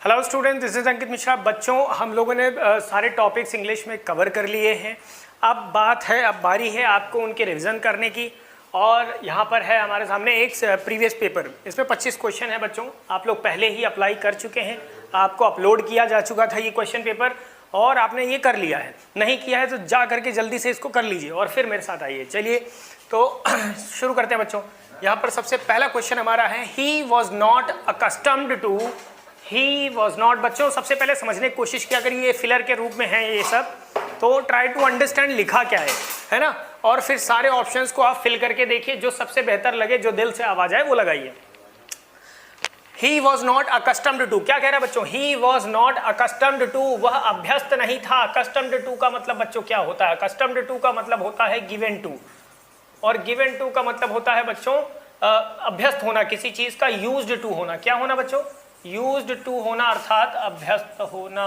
Hello student, this is अंकित मिश्रा। बच्चों, हम लोगों ने सारे टॉपिक्स इंग्लिश में कवर कर लिए हैं। अब बारी है आपको उनके रिवीजन करने की। और यहाँ पर है हमारे सामने एक प्रीवियस पेपर, इसमें 25 क्वेश्चन है बच्चों। आप लोग पहले ही अप्लाई कर चुके हैं, आपको अपलोड किया जा चुका था ये क्वेश्चन पेपर और आपने ये कर लिया है। नहीं किया है तो जा करके जल्दी से इसको कर लीजिए और फिर मेरे साथ आइए। चलिए तो शुरू करते हैं बच्चों। यहाँ पर सबसे पहला क्वेश्चन हमारा है he was not accustomed to. He was not, बच्चों सबसे पहले समझने की कोशिश किया करिए, ये फिलर के रूप में है ये सब, तो ट्राई टू अंडरस्टैंड लिखा क्या है ना। और फिर सारे ऑप्शंस को आप फिल करके देखिए, जो सबसे बेहतर लगे, जो दिल से आवाज आए वो लगाइए। He was not accustomed to, क्या कह रहा है बच्चों? He was not accustomed to, वह अभ्यस्त नहीं था। अकस्टम्ड टू का मतलब बच्चों क्या होता है? अकस्टम्ड टू का मतलब होता है गिवन टू, और गिवन टू का मतलब होता है बच्चों अभ्यस्त होना, किसी चीज का यूज्ड टू होना। क्या होना बच्चों? यूज्ड टू होना, अर्थात अभ्यस्त होना।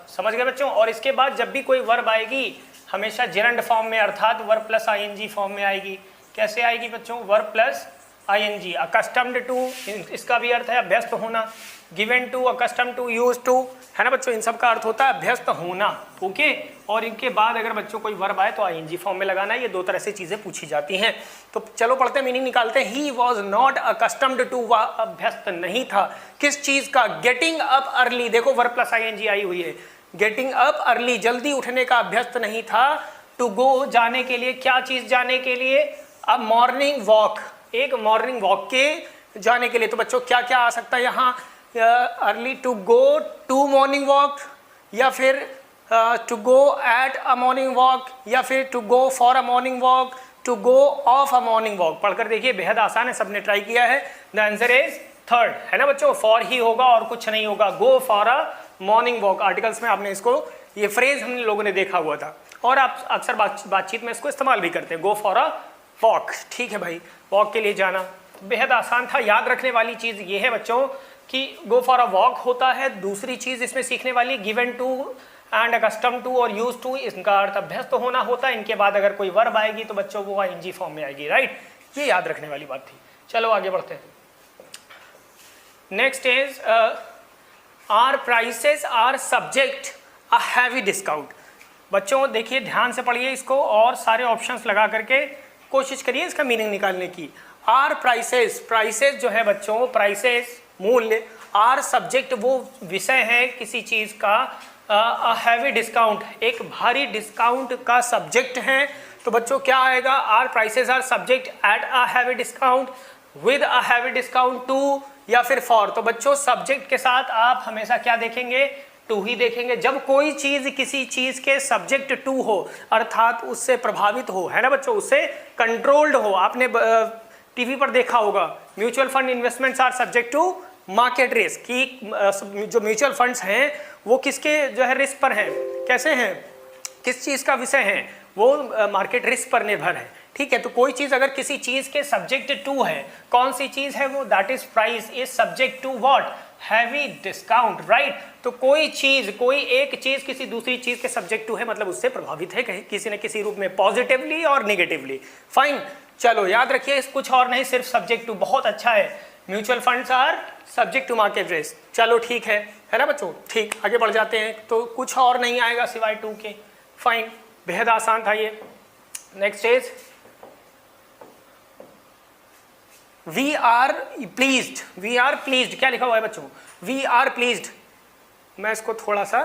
समझ गए बच्चों? और इसके बाद जब भी कोई वर्ब आएगी हमेशा जेरंड फॉर्म में, अर्थात वर्ब प्लस आईएनजी फॉर्म में आएगी। कैसे आएगी बच्चों? Verb plus ING. Accustomed to, इसका भी अर्थ है अभ्यस्त होना। Given to, accustomed to, used to, है ना बच्चों? इन सब का अर्थ होता है अभ्यस्त होना। ओके, और इनके बाद अगर बच्चों कोई वर्ब आए तो आईएनजी फॉर्म में लगाना है। ये दो तरह से चीजें पूछी जाती हैं। तो चलो पढ़ते हैं, मीनिंग निकालते हैं। He was not accustomed to, वह अभ्यस्त नहीं था। किस चीज का? Getting up early. देखो वर्ब प्लस आईएनजी आई हुई है। गेटिंग अप अर्ली, जल्दी उठने का अभ्यस्त नहीं था। टू गो, जाने के लिए। क्या चीज जाने के लिए? अब मॉर्निंग वॉक, एक मॉर्निंग वॉक के जाने के लिए। तो बच्चों क्या क्या आ सकता है यहाँ? Early to go to morning walk, या फिर to go at a morning walk, या फिर to go for a morning walk, to go of a morning walk. पढ़कर देखिए, बेहद आसान है, सबने ट्राई किया है। द आंसर इज थर्ड, है ना बच्चों? फॉर ही होगा और कुछ नहीं होगा। गो for a morning walk, articles में आपने इसको, ये फ्रेज हम लोगों ने देखा हुआ था और आप अक्सर बातचीत में इसको इस्तेमाल भी करते हैं। गो फॉर अ वॉक, ठीक है भाई, वॉक के लिए जाना। बेहद आसान था। याद रखने वाली चीज ये है बच्चों कि गो फॉर अ वॉक होता है। दूसरी चीज इसमें सीखने वाली given to and accustom to और यूज टू, इसका अर्थ अभ्यस्त होना होता है। इनके बाद अगर कोई वर्ब आएगी तो बच्चों वो आईएनजी फॉर्म में आएगी, राइट? ये याद रखने वाली बात थी। चलो आगे बढ़ते हैं। Next is are prices are subject a heavy discount. बच्चों देखिए, ध्यान से पढ़िए इसको और सारे ऑप्शंस लगा करके कोशिश करिए इसका मीनिंग निकालने की। आर प्राइसेस, प्राइसेस जो है बच्चों, प्राइसेस मूल्य, आर सब्जेक्ट वो विषय है किसी चीज का, अ हैवी डिस्काउंट एक भारी डिस्काउंट का सब्जेक्ट है। तो बच्चों क्या आएगा? Are prices are subject at a heavy discount, with a heavy discount, to, या फिर फॉर। तो बच्चों सब्जेक्ट के साथ आप हमेशा क्या देखेंगे? टू ही देखेंगे। जब कोई चीज किसी चीज के सब्जेक्ट टू हो, अर्थात उससे प्रभावित हो, है ना बच्चों, उससे कंट्रोल्ड हो। आपने टीवी पर देखा होगा, mutual fund investments are subject to market risk, कि जो म्यूचुअल फंड्स हैं वो किसके जो है रिस्क पर हैं, कैसे हैं, किस चीज का विषय है, वो मार्केट रिस्क पर निर्भर है। ठीक है, तो कोई चीज अगर किसी चीज के सब्जेक्ट टू है, कौन सी चीज है वो? That is price is subject to what? Heavy discount, right? तो कोई चीज, कोई एक चीज किसी दूसरी चीज के सब्जेक्ट टू है, मतलब उससे प्रभावित है कहीं किसी न किसी रूप में, पॉजिटिवली और निगेटिवली। फाइन, चलो याद रखिए, कुछ और नहीं, सिर्फ सब्जेक्ट टू। बहुत अच्छा है, mutual funds are subject to market risk. चलो ठीक है ना बच्चों? ठीक, आगे बढ़ जाते हैं। तो कुछ और नहीं आएगा सिवाय टू के। फाइन, बेहद आसान था ये। Next is we are pleased. We are pleased, क्या लिखा हुआ है बच्चों? We are pleased. मैं इसको थोड़ा सा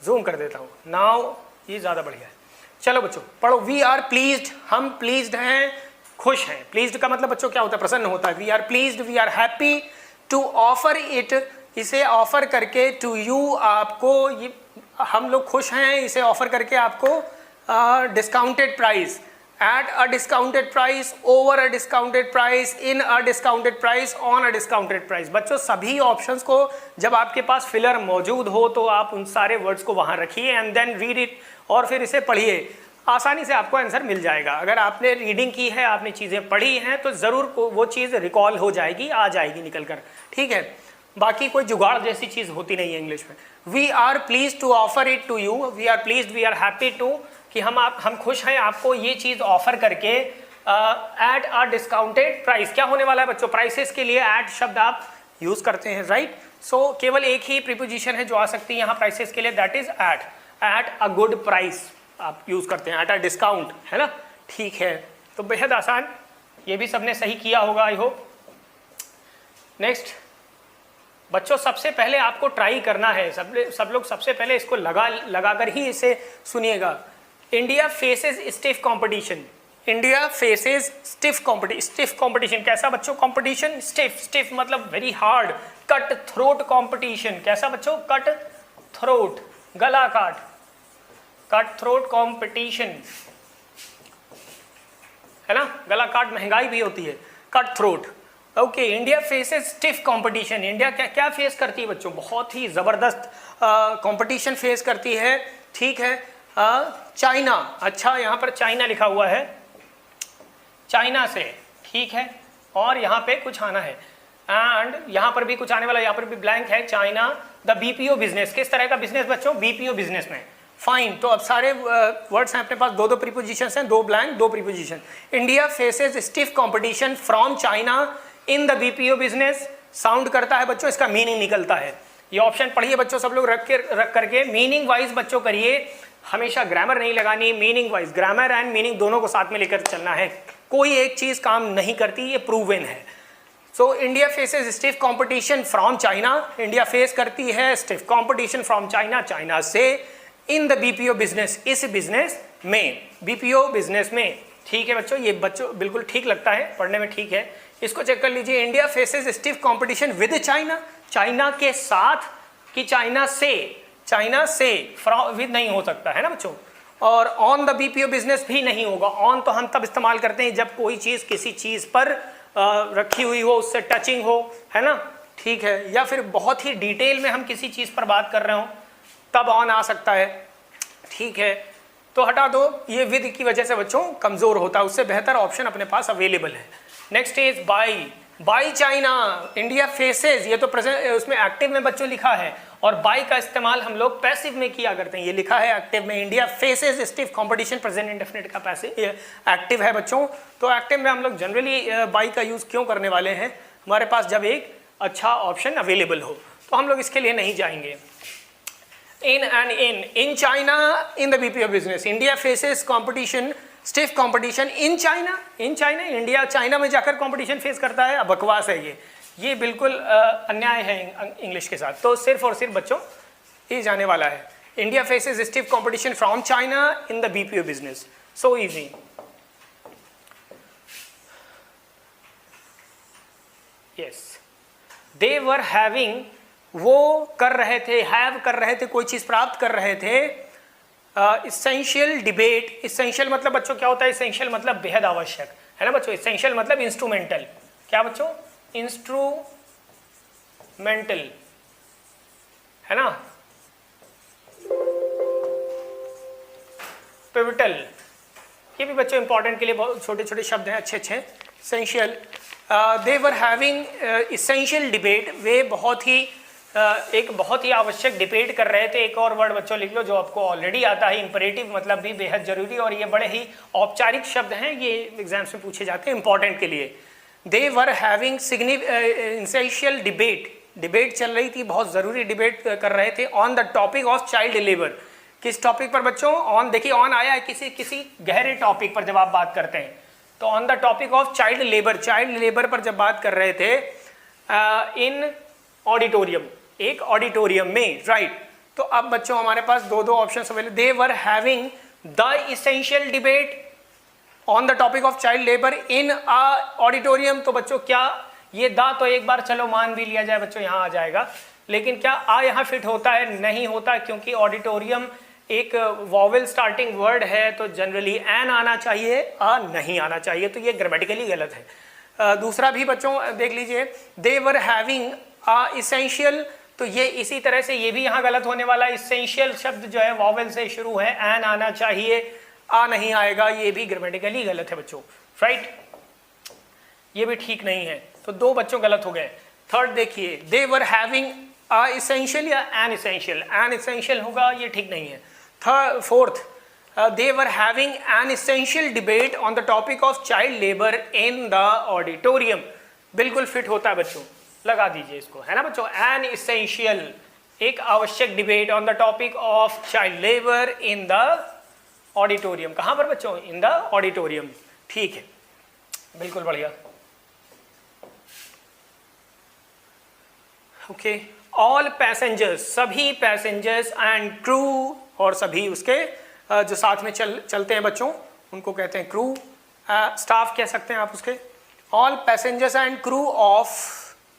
जूम कर देता हूं, नाउ ये ज्यादा बढ़िया है। चलो बच्चों पढ़ो, वी आर प्लीज्ड, हम प्लीज्ड हैं, खुश हैं। प्लीज्ड का मतलब बच्चों क्या होता है? प्रसन्न होता है। We are pleased, we are happy to offer it, इसे ऑफर करके, टू यू, आपको, ये हम लोग खुश हैं इसे ऑफर करके आपको, discounted price, eight a discounted price, over a discounted price, in a discounted price, on a discounted price. बच्चों सभी ऑप्शंस को जब आपके पास फिलर मौजूद हो तो आप उन सारे वर्ड्स को वहां रखिए एंड देन रीड इट, और फिर इसे पढ़िए। आसानी से आपको आंसर मिल जाएगा। अगर आपने रीडिंग की है, आपने चीज़ें पढ़ी हैं, तो ज़रूर वो चीज़ रिकॉल हो जाएगी, आ जाएगी निकल कर। ठीक है, बाकी कोई जुगाड़ जैसी चीज़ होती नहीं है इंग्लिश में। We are please to offer it to you, we are please, we are happy to, कि हम खुश हैं आपको ये चीज़ ऑफर करके एट अ डिस्काउंटेड प्राइस। क्या होने वाला है बच्चों? प्राइसेस के लिए एट शब्द आप यूज़ करते हैं, राइट। सो केवल एक ही प्रीपोजिशन है जो आ सकती है यहाँ प्राइसेस के लिए, that is at a good price आप यूज़ करते हैं, एट अ डिस्काउंट, है ना। ठीक है, तो बेहद आसान, ये भी सबने सही किया होगा आई होप। नेक्स्ट बच्चों, सबसे पहले आपको ट्राई करना है, सब लोग सबसे पहले इसको लगा कर ही इसे सुनिएगा। India faces stiff competition, India faces stiff competition. कैसा बच्चों कंपटीशन? स्टिफ मतलब very hard, cut throat competition. कैसा बच्चों? कट थ्रोट, गला काट, कट थ्रोट कंपटीशन, है ना। गला काट महंगाई भी होती है, cut throat. Okay, India faces stiff competition. India क्या क्या फेस करती है बच्चों? बहुत ही ज़बरदस्त कंपटीशन फेस करती है, ठीक है। चाइना, अच्छा यहाँ पर चाइना लिखा हुआ है, चाइना से, ठीक है। और यहाँ पे कुछ आना है, एंड यहाँ पर भी कुछ आने वाला, यहाँ पर भी ब्लैंक है। चाइना द बीपीओ बिजनेस, किस तरह का बिजनेस बच्चों? बीपीओ बिजनेस में। फाइन, तो अब सारे वर्ड्स हैं अपने पास, दो प्रीपोजिशंस हैं, 2 blank 2 preposition. India faces stiff competition from China in the BPO business. Sound करता है बच्चों, इसका मीनिंग निकलता है। ये ऑप्शन पढ़िए बच्चों, सब लोग रख करके मीनिंग वाइज बच्चों करिए, हमेशा ग्रामर नहीं लगानी, meaning wise, grammar and meaning दोनों को साथ में लेकर चलना है। कोई एक चीज काम नहीं करती, ये प्रूवन है। So India faces stiff competition from China, India face करती है stiff competition from China, China से, इन द बीपीओ बिजनेस, इस बिजनेस में, बीपीओ बिजनेस में। ठीक है बच्चों, ये बच्चों बिल्कुल ठीक लगता है, पढ़ने में ठीक है। इसको चेक कर लीजिए, India faces stiff competition with China, China के साथ कि चाइना से, चाइना से, विद नहीं हो सकता है ना बच्चों। और ऑन द बीपीओ बिजनेस भी नहीं होगा। ऑन तो हम तब इस्तेमाल करते हैं जब कोई चीज़ किसी चीज़ पर रखी हुई हो, उससे टचिंग हो, है ना, ठीक है। या फिर बहुत ही डिटेल में हम किसी चीज़ पर बात कर रहे हो, तब ऑन आ सकता है, ठीक है। तो हटा दो, ये विद की वजह से बच्चों कमज़ोर होता है, उससे बेहतर ऑप्शन अपने पास अवेलेबल है। Next is by, by China, India faces, ये तो प्रेजेंट उसमें एक्टिव में बच्चों लिखा है, और बाई का इस्तेमाल हम लोग पैसिव में किया करते हैं। ये लिखा है एक्टिव में, India faces stiff competition, present indefinite का पैसिव एक्टिव है बच्चों। तो एक्टिव में हम लोग जनरली बाई का यूज़ क्यों करने वाले हैं? हमारे पास जब एक अच्छा ऑप्शन अवेलेबल हो, तो हम लोग इसके लिए नहीं जाएंगे। in China in the BPO business, India faces competition, stiff competition in China, India China में जाकर कंपटीशन फेस करता है। बकवास है ये बिल्कुल अन्याय है इंग्लिश के साथ। तो सिर्फ और सिर्फ बच्चों ये जाने वाला है, India faces stiff competition from China in the BPO business, so easy. Yes, they were having, वो कर रहे थे, हैव कर रहे थे, कोई चीज़ प्राप्त कर रहे थे। इसेंशियल डिबेट, इसेंशियल मतलब बच्चों क्या होता है? इसेंशियल मतलब बेहद आवश्यक, है ना बच्चों। इसेंशियल मतलब इंस्ट्रूमेंटल, क्या बच्चों? इंस्ट्रूमेंटल, है ना। पिवटल, ये भी बच्चों इंपॉर्टेंट के लिए बहुत छोटे छोटे शब्द हैं, अच्छे अच्छे। Essential, they were having essential debate, वे बहुत ही एक बहुत ही आवश्यक डिबेट कर रहे थे। एक और वर्ड बच्चों लिख लो जो आपको ऑलरेडी आता है, इंपरेटिव मतलब भी बेहद जरूरी, और ये बड़े ही औपचारिक शब्द हैं, ये एग्जाम्स में पूछे जाते हैं इंपॉर्टेंट के लिए। They were having essential debate, debate चल रही थी, बहुत ज़रूरी डिबेट कर रहे थे, on the topic of child labour. किस टॉपिक पर बच्चों? ऑन, देखिए ऑन आया है किसी गहरे टॉपिक पर जब आप बात करते हैं, तो on the topic of child labour, child labour पर जब बात कर रहे थे इन ऑडिटोरियम, एक ऑडिटोरियम में, राइट। तो अब बच्चों हमारे पास दो options available. They were having the essential debate on the topic of child labour in a auditorium. तो बच्चों क्या ये दा तो एक बार चलो मान भी लिया जाए बच्चों, यहाँ आ जाएगा, लेकिन क्या आ यहाँ फिट होता है? नहीं होता, क्योंकि ऑडिटोरियम एक वॉवेल स्टार्टिंग वर्ड है, तो जनरली एन आना चाहिए, आ नहीं आना चाहिए, तो ये ग्रामेटिकली गलत है। दूसरा भी बच्चों देख लीजिए, दे वर हैविंग इसेंशियल, तो ये इसी तरह से ये भी यहाँ गलत होने वाला है। इसेंशियल शब्द जो है वॉवेल से शुरू है, एन आना चाहिए, आ नहीं आएगा, ये भी ग्रामेटिकली गलत है बच्चों, राइट। ये भी ठीक नहीं है, तो दो बच्चों गलत हो गए। थर्ड देखिए, दे वर हैविंग अ इसेंशियल या एन इसेंशियल होगा, ये ठीक नहीं है। Fourth, they were having an essential debate on the topic of child labor in the auditorium, बिल्कुल फिट होता है बच्चों, लगा दीजिए इसको, है ना बच्चों। एन इसेंशियल, एक आवश्यक debate on the topic of child labour in the auditorium. कहां पर बच्चों? In the auditorium. ठीक है, बिल्कुल बढ़िया। ओके, ऑल पैसेंजर्स, सभी पैसेंजर्स एंड क्रू, और सभी उसके जो साथ में चलते हैं बच्चों उनको कहते हैं क्रू, स्टाफ कह सकते हैं आप उसके। All passengers and crew of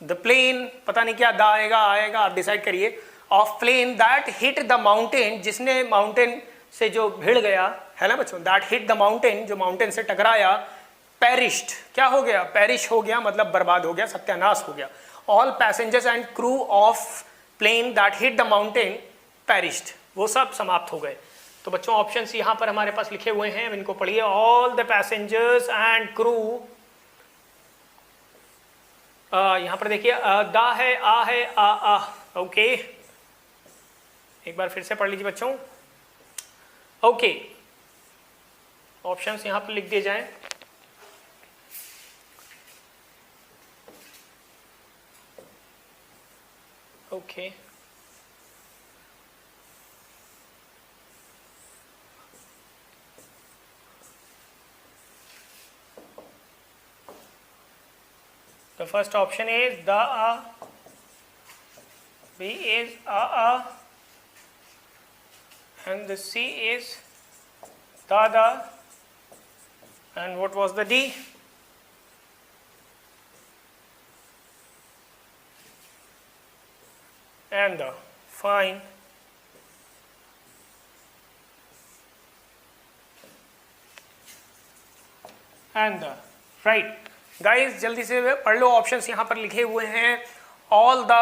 the plane, पता नहीं क्या दा आएगा आप डिसाइड करिए, of plane that hit the mountain, जिसने माउंटेन से जो भिड़ गया, है ना बच्चों, दैट हिट द माउंटेन, जो माउंटेन से टकराया, पेरिश्ड, क्या हो गया? पेरिश हो गया, मतलब बर्बाद हो गया, सत्यानाश हो गया। All passengers and crew of plane that hit the mountain perished, वो सब समाप्त हो गए। तो बच्चों ऑप्शंस यहाँ पर हमारे पास लिखे हुए हैं, इनको पढ़िए। All the passengers and crew, यहाँ पर देखिए दा है, आ है, आ। ओके, एक बार फिर से पढ़ लीजिए बच्चों। ओके, ऑप्शंस यहाँ पर लिख दिए जाएं। Okay, the first option is da a, B is a, and the C is da, and what was the D? And the. Fine. And the. Right. Guys जल्दी से पढ़ लो, ऑप्शंस यहाँ पर लिखे हुए हैं। All the,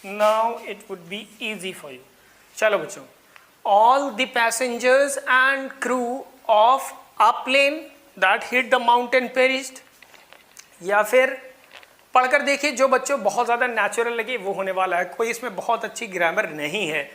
now it would be easy for you. चलो बच्चों, all the passengers and crew of a plane that hit the mountain perished, या फिर पढ़कर देखिए, जो बच्चों बहुत ज़्यादा नेचुरल लगे वो होने वाला है, कोई इसमें बहुत अच्छी ग्रामर नहीं है।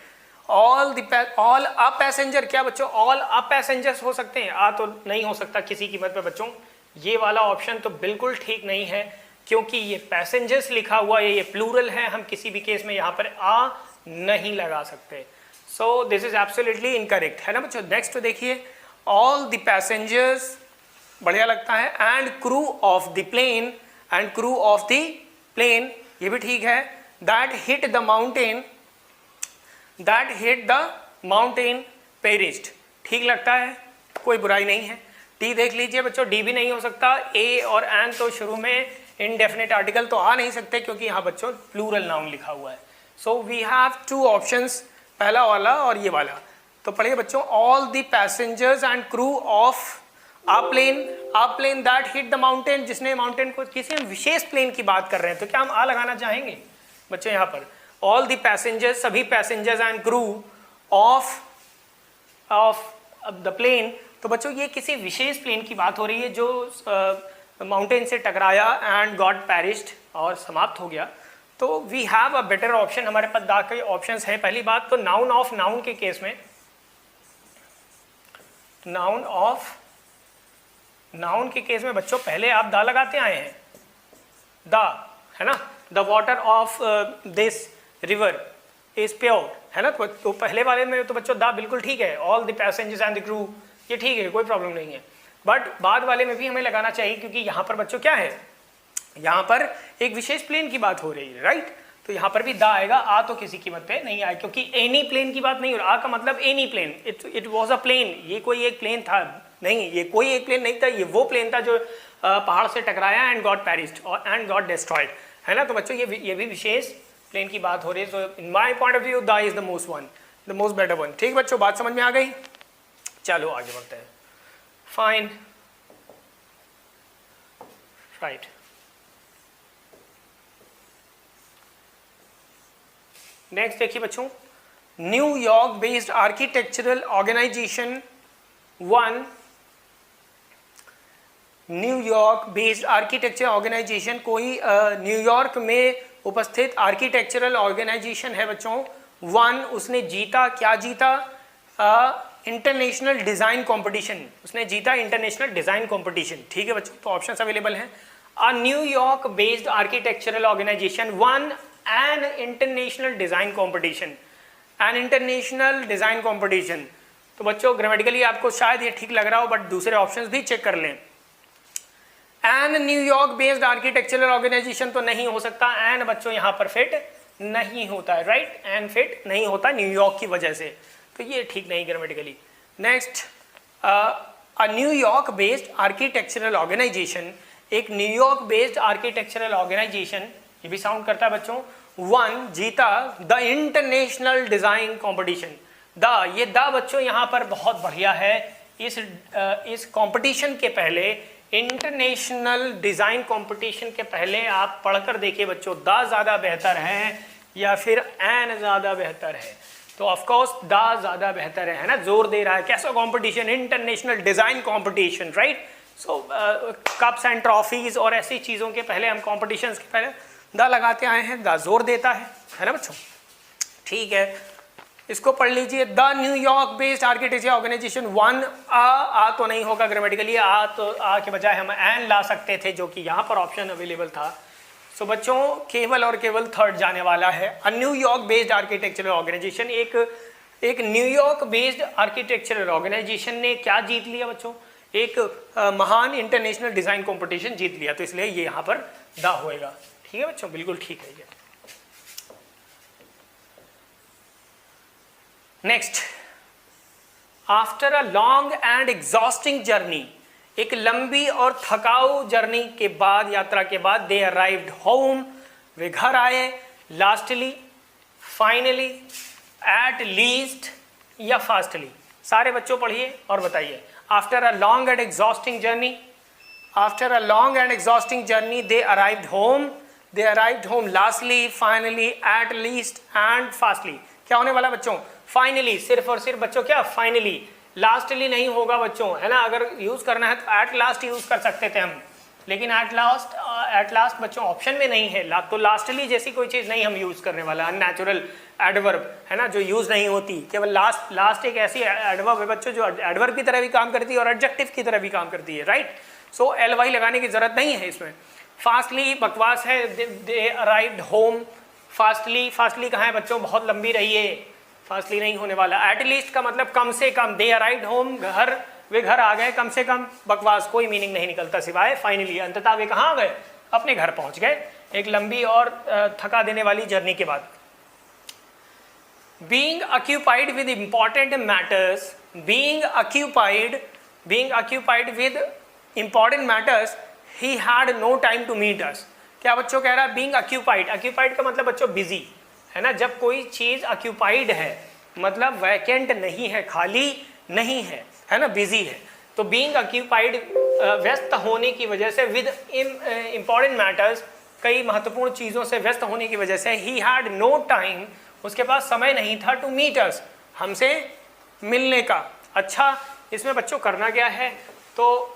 ऑल अ पैसेंजर, क्या बच्चों ऑल अ पैसेंजर्स हो सकते हैं? आ तो नहीं हो सकता किसी कीमत पे बच्चों। ये वाला ऑप्शन तो बिल्कुल ठीक नहीं है, क्योंकि ये पैसेंजर्स लिखा हुआ है, ये प्लूरल है, हम किसी भी केस में यहाँ पर आ नहीं लगा सकते। सो दिस इज एब्सोल्युटली इनकरेक्ट, है ना बच्चों। नेक्स्ट देखिए, ऑल द पैसेंजर्स, बढ़िया लगता है, and crew of the plane, and crew of the plane, ये भी ठीक है। That hit the mountain perished, ठीक लगता है, कोई बुराई नहीं है। डी देख लीजिए बच्चों, डी भी नहीं हो सकता। ए और एन तो शुरू में इनडेफिनेट आर्टिकल तो आ नहीं सकते, क्योंकि यहाँ बच्चों प्लूरल नाउन लिखा हुआ है। So we have two options, पहला वाला और ये वाला। तो पढ़िए बच्चों, all the passengers and crew of a plane that hit the mountain, जिसने माउंटेन को, किसी हम विशेष प्लेन की बात कर रहे हैं, तो क्या हम आ लगाना चाहेंगे बच्चों यहाँ पर? ऑल द पैसेंजर्स, सभी passengers and crew of the plane, तो बच्चों ये किसी विशेष प्लेन की बात हो रही है जो माउंटेन से टकराया एंड गॉट पेरिश्ड, और समाप्त हो गया। तो we have a better option, हमारे पास दा के ऑप्शंस हैं। पहली बात तो नाउन ऑफ नाउन के केस में, नाउन ऑफ नाउन के केस में बच्चों पहले आप दा लगाते आए हैं, दा, है ना। The water of this river is pure, है ना। तो पहले वाले में तो बच्चों दा बिल्कुल ठीक है, all the passengers and the crew, ये ठीक है, कोई प्रॉब्लम नहीं है। बट बाद वाले में भी हमें लगाना चाहिए, क्योंकि यहाँ पर बच्चों क्या है, यहाँ पर एक विशेष प्लेन की बात हो रही है, राइट। तो यहाँ पर भी दा आएगा, आ तो किसी कीमत पे नहीं आए, क्योंकि एनी प्लेन की बात नहीं हो रही। आ का मतलब any plane, it was a plane, ये कोई एक प्लेन था नहीं, ये कोई एक प्लेन नहीं था, ये वो प्लेन था जो पहाड़ से टकराया एंड गॉट पेरिश्ड और एंड गॉट डिस्ट्रॉयड, है ना। तो बच्चों ये भी विशेष प्लेन की बात हो रही है। So in my point of view that is the most better one. ठीक बच्चों, बात समझ में आ गई? चलो आगे बढ़ते हैं। Fine, right. नेक्स्ट देखिए बच्चों, New York based architectural organisation 1, New York based architecture organisation कोई न्यूयॉर्क में उपस्थित आर्किटेक्चरल ऑर्गेनाइजेशन है बच्चों, वन, उसने जीता, क्या जीता? इंटरनेशनल डिजाइन कंपटीशन, उसने जीता इंटरनेशनल डिजाइन कंपटीशन। ठीक है बच्चों, तो ऑप्शंस अवेलेबल हैं। A New York based architectural organisation won an international design competition, an international design competition. तो बच्चों ग्रामेटिकली आपको शायद ये ठीक लग रहा हो, बट दूसरे ऑप्शंस भी चेक कर लें। An New York based architectural organisation तो नहीं हो सकता, एन बच्चों यहाँ पर फिट नहीं होता है, राइट? एन फिट नहीं होता न्यूयॉर्क की वजह से, तो ये ठीक नहीं grammatically. Next, a New York based architectural organisation, एक न्यूयॉर्क बेस्ड आर्किटेक्चरल ऑर्गेनाइजेशन, ये भी साउंड करता है बच्चों। वन, जीता the international design competition. The, ये द बच्चों यहाँ पर बहुत बढ़िया है। इस कंपटीशन के पहले, इंटरनेशनल डिजाइन कंपटीशन के पहले आप पढ़कर देखिए बच्चों, द ज्यादा बेहतर है या फिर एन ज्यादा बेहतर है? तो ऑफ कोर्स द ज्यादा बेहतर है ना, जोर दे रहा है। कैसा competition? International design competition, right? So cups and trophies और ऐसी चीजों के पहले हम कॉम्पिटिशन्स के पहले द लगाते आए हैं, द जोर देता है ना बच्चों? ठीक है, इसको पढ़ लीजिए। The New York based architecture organisation one, आ तो नहीं होगा ग्रामेटिकली, तो आ के बजाय हम एन ला सकते थे, जो कि यहाँ पर ऑप्शन अवेलेबल था। सो बच्चों केवल और केवल थर्ड जाने वाला है। A New York based architectural organisation, एक न्यूयॉर्क बेस्ड आर्किटेक्चरल ऑर्गेनाइजेशन ने क्या जीत लिया बच्चों? एक महान इंटरनेशनल डिजाइन कॉम्पिटिशन जीत लिया, तो इसलिए ये यहाँ पर द होएगा। ठीक है बच्चों, बिल्कुल ठीक है ये। Next, after a long and exhausting journey, एक लंबी और थकाऊ जर्नी के बाद, यात्रा के बाद, दे अराइव्ड होम, वे घर आए, लास्टली, फाइनली, एट लीस्ट या फास्टली? सारे बच्चों पढ़िए और बताइए। After a long and exhausting journey, after a long and exhausting journey they arrived home, they arrived home lastly, finally, at least and fastly. क्या होने वाला बच्चों? फाइनली, सिर्फ और सिर्फ बच्चों क्या? फाइनली, लास्टली नहीं होगा बच्चों, है ना? अगर यूज करना है तो एट लास्ट यूज कर सकते थे हम, लेकिन एट लास्ट बच्चों ऑप्शन में नहीं है। तो लास्टली जैसी कोई चीज नहीं हम यूज करने वाला, अननेचुरल एडवर्ब है ना, जो यूज नहीं होती। केवल लास्ट एक ऐसी एडवर्ब है बच्चों जो एडवर्ब की तरह भी काम करती है और एडजेक्टिव की तरह भी काम करती है, राइट? सो एल वाई लगाने की जरूरत नहीं है इसमें। फास्टली बकवास है, दे अराइव्ड होम। फास्टली, फास्टली कहाँ है बच्चों? बहुत लंबी रही है, फास्टली नहीं होने वाला। एटलीस्ट का मतलब कम से कम, दे अराइव्ड होम, वे घर आ गए, कम से कम बकवास, कोई मीनिंग नहीं निकलता सिवाय फाइनली, अंततः वे कहाँ आ गए? अपने घर पहुंच गए, एक लंबी और थका देने वाली जर्नी के बाद। Being occupied with important matters, being occupied with important matters, he had no time to meet us. क्या बच्चों कह रहा है? बीइंग ऑक्यूपाइड, ऑक्यूपाइड का मतलब बच्चों बिजी, है ना? जब कोई चीज ऑक्यूपाइड है मतलब वैकेंट नहीं है, खाली नहीं है ना, बिजी है। तो बीइंग ऑक्यूपाइड, व्यस्त होने की वजह से, विद इंपॉर्टेंट मैटर्स, कई महत्वपूर्ण चीजों से व्यस्त होने की वजह से, ही हैड नो टाइम, उसके पास समय नहीं था, टू मीट अस, हमसे मिलने का। अच्छा, इसमें बच्चों करना क्या है? तो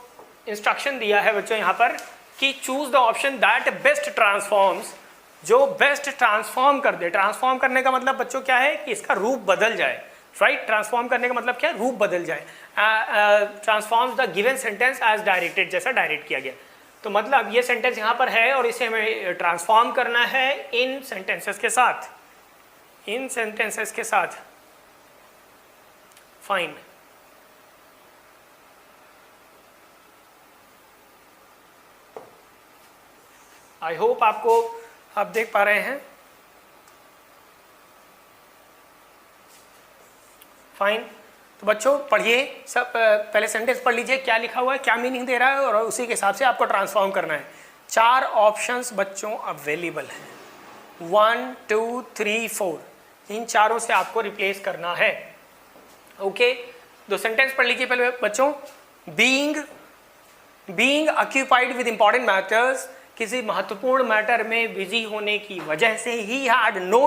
इंस्ट्रक्शन दिया है बच्चों यहाँ पर कि choose the option that best transforms, जो बेस्ट ट्रांसफॉर्म कर दे। ट्रांसफॉर्म करने का मतलब बच्चों क्या है? कि इसका रूप बदल जाए, राइट? ट्रांसफॉर्म करने का मतलब क्या? रूप बदल जाए। Transforms the given sentence as directed, जैसा डायरेक्ट किया गया। तो मतलब ये सेंटेंस यहाँ पर है और इसे हमें ट्रांसफॉर्म करना है इन सेंटेंसेस के साथ, इन सेंटेंसेस के साथ। फाइन, आई होप आपको, आप देख पा रहे हैं। फाइन, तो बच्चों पढ़िए सब, पहले सेंटेंस पढ़ लीजिए क्या लिखा हुआ है, क्या मीनिंग दे रहा है, और उसी के हिसाब से आपको ट्रांसफॉर्म करना है। 4 ऑप्शंस बच्चों अवेलेबल हैं, 1 2 3 4, इन चारों से आपको रिप्लेस करना है। ओके, दो सेंटेंस पढ़ लीजिए पहले बच्चों। Being occupied with important matters, किसी महत्वपूर्ण मैटर में बिजी होने की वजह से, ही हैड नो